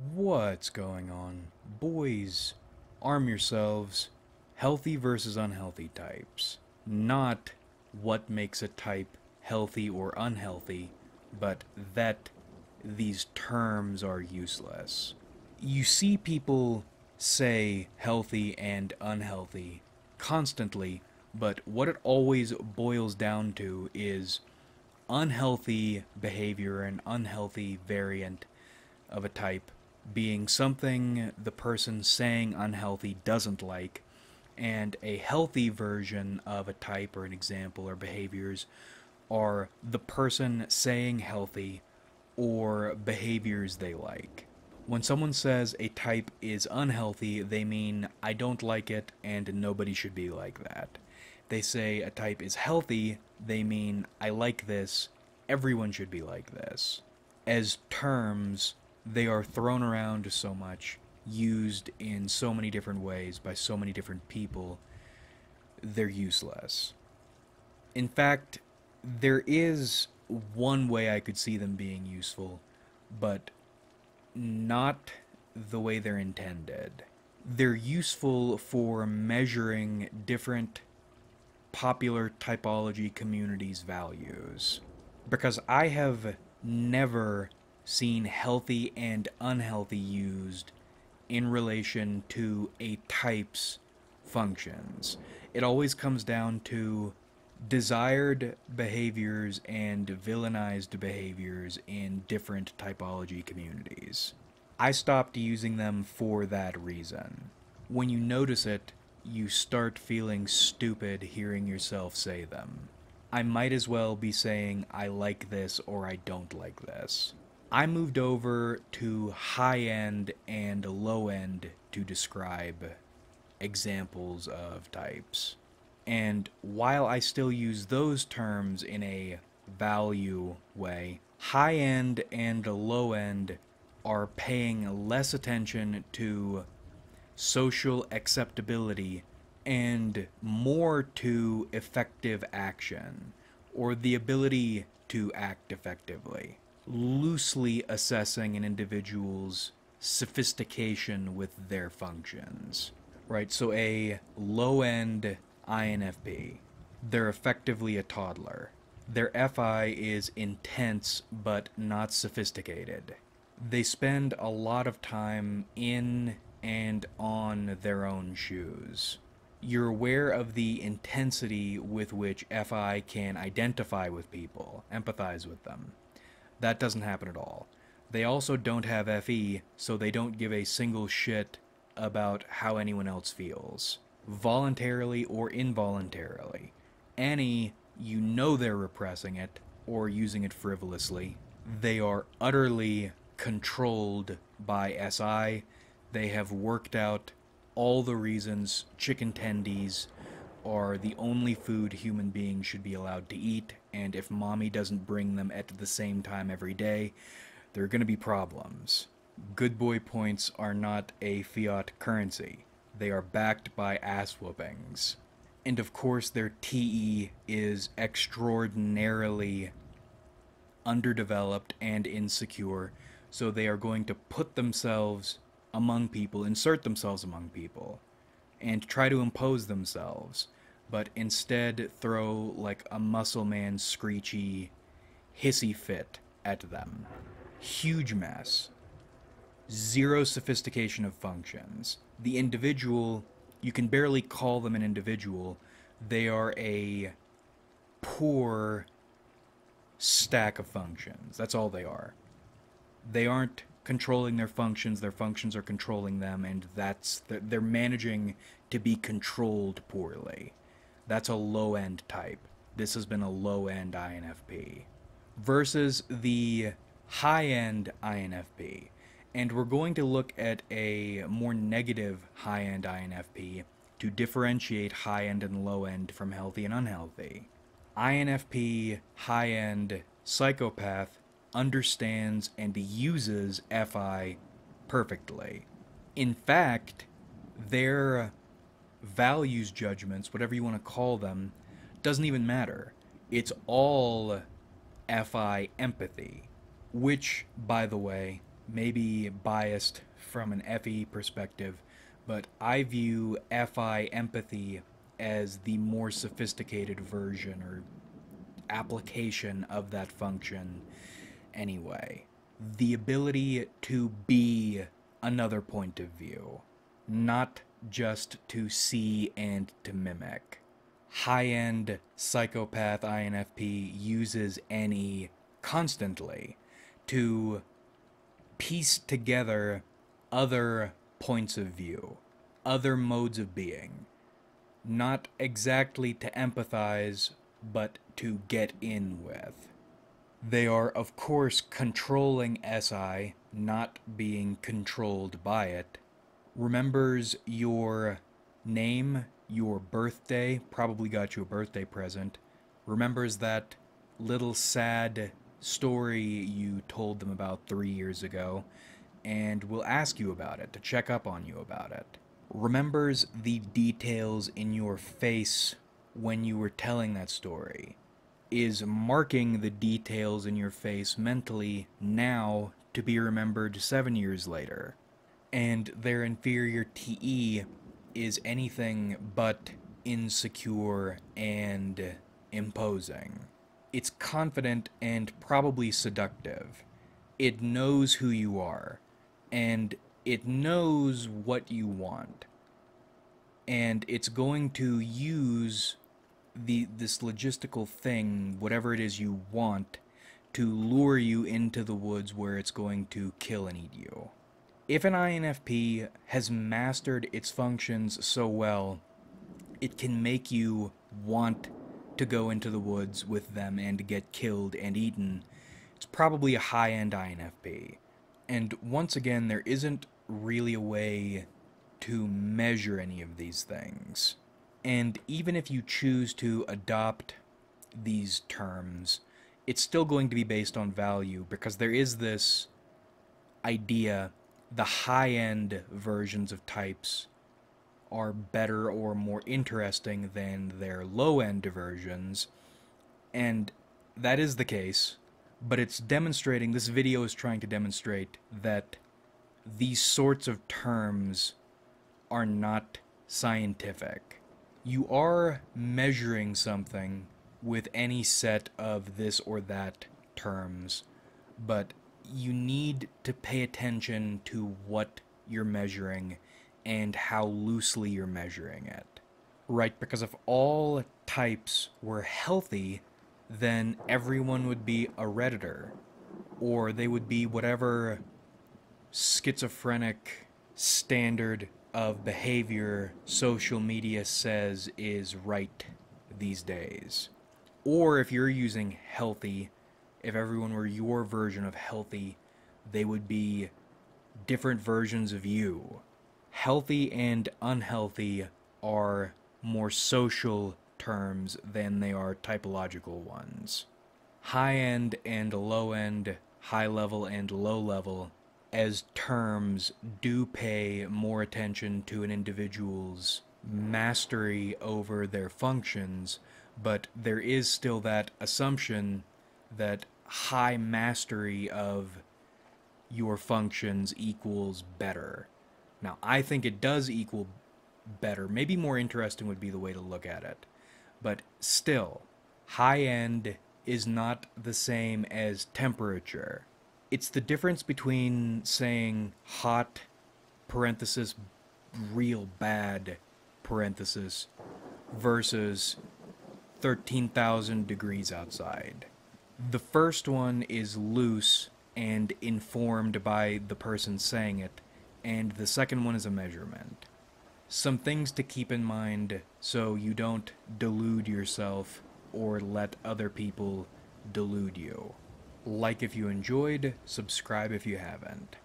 What's going on? Boys, arm yourselves. Healthy versus unhealthy types. Not what makes a type healthy or unhealthy, but that these terms are useless. You see people say healthy and unhealthy constantly, but what it always boils down to is unhealthy behavior and unhealthy variant of a type being something the person saying unhealthy doesn't like, and a healthy version of a type or an example or behaviors are the person saying healthy or behaviors they like. When someone says a type is unhealthy, they mean I don't like it and nobody should be like that. They say a type is healthy, they mean I like this, everyone should be like this. As terms, they are thrown around so much, used in so many different ways by so many different people, they're useless. In fact, there is one way I could see them being useful, but not the way they're intended. They're useful for measuring different popular typology communities' values. Because I have never seen healthy and unhealthy used in relation to a type's functions. It always comes down to desired behaviors and villainized behaviors in different typology communities. I stopped using them for that reason. When you notice it, you start feeling stupid hearing yourself say them. I might as well be saying I like this or I don't like this. I moved over to high end and low end to describe examples of types. And while I still use those terms in a value way, high end and low end are paying less attention to social acceptability and more to effective action or the ability to act effectively, loosely assessing an individual's sophistication with their functions. Right, so a low end INFP, they're effectively a toddler. Their FI is intense but not sophisticated. They spend a lot of time in and on their own shoes. You're aware of the intensity with which FI can identify with people, empathize with them. That doesn't happen at all. They also don't have FE, so they don't give a single shit about how anyone else feels, voluntarily or involuntarily. Any, you know they're repressing it or using it frivolously. They are utterly controlled by SI. They have worked out all the reasons chicken tendies are the only food human beings should be allowed to eat, and if mommy doesn't bring them at the same time every day, there are going to be problems. Good boy points are not a fiat currency. They are backed by ass whoopings. And of course, their TE is extraordinarily underdeveloped and insecure, so they are going to put themselves among people, insert themselves among people, and try to impose themselves, but instead throw like a muscle man screechy, hissy fit at them. Huge mess. Zero sophistication of functions. The individual, you can barely call them an individual. They are a poor stack of functions. That's all they are. They aren't controlling their functions are controlling them, and they're managing to be controlled poorly. That's a low end type. This has been a low end INFP versus the high end INFP. And we're going to look at a more negative high end INFP to differentiate high end and low end from healthy and unhealthy. INFP high end psychopath understands and uses FI perfectly. In fact, their values judgments, whatever you want to call them, doesn't even matter. It's all FI empathy, which, by the way, maybe biased from an FE perspective, but I view FI empathy as the more sophisticated version or application of that function anyway. The ability to be another point of view, not just to see and to mimic. High-end psychopath INFP uses any constantly to piece together other points of view, other modes of being, not exactly to empathize, but to get in with. They are, of course, controlling SI, not being controlled by it. Remembers your name, your birthday, probably got you a birthday present. Remembers that little sad story you told them about 3 years ago, and will ask you about it, to check up on you about it. Remembers the details in your face when you were telling that story. Is marking the details in your face mentally now to be remembered 7 years later. And their inferior TE is anything but insecure and imposing. It's confident and probably seductive. It knows who you are, and it knows what you want. And it's going to use this logistical thing, whatever it is you want, to lure you into the woods where it's going to kill and eat you. If an INFP has mastered its functions so well, it can make you want to go into the woods with them and get killed and eaten. It's probably a high-end INFP. And once again, there isn't really a way to measure any of these things. And even if you choose to adopt these terms, it's still going to be based on value, because there is this idea the high-end versions of types are better or more interesting than their low-end versions, and that is the case, but it's demonstrating, this video is trying to demonstrate that these sorts of terms are not scientific. You are measuring something with any set of this or that terms, but you need to pay attention to what you're measuring and how loosely you're measuring it. Right, because if all types were healthy, then everyone would be a Redditor, or they would be whatever schizophrenic standard of behavior social media says is right these days. Or if you're using healthy, if everyone were your version of healthy, they would be different versions of you. Healthy and unhealthy are more social terms than they are typological ones. High-end and low-end, high-level and low-level, as terms, do pay more attention to an individual's mastery over their functions, but there is still that assumption that high mastery of your functions equals better. Now, I think it does equal better. Maybe more interesting would be the way to look at it. But still, high-end is not the same as temperature. It's the difference between saying hot, parenthesis, real bad, parenthesis, versus 13,000 degrees outside. The first one is loose and informed by the person saying it, and the second one is a measurement. Some things to keep in mind so you don't delude yourself or let other people delude you. Like if you enjoyed, subscribe if you haven't.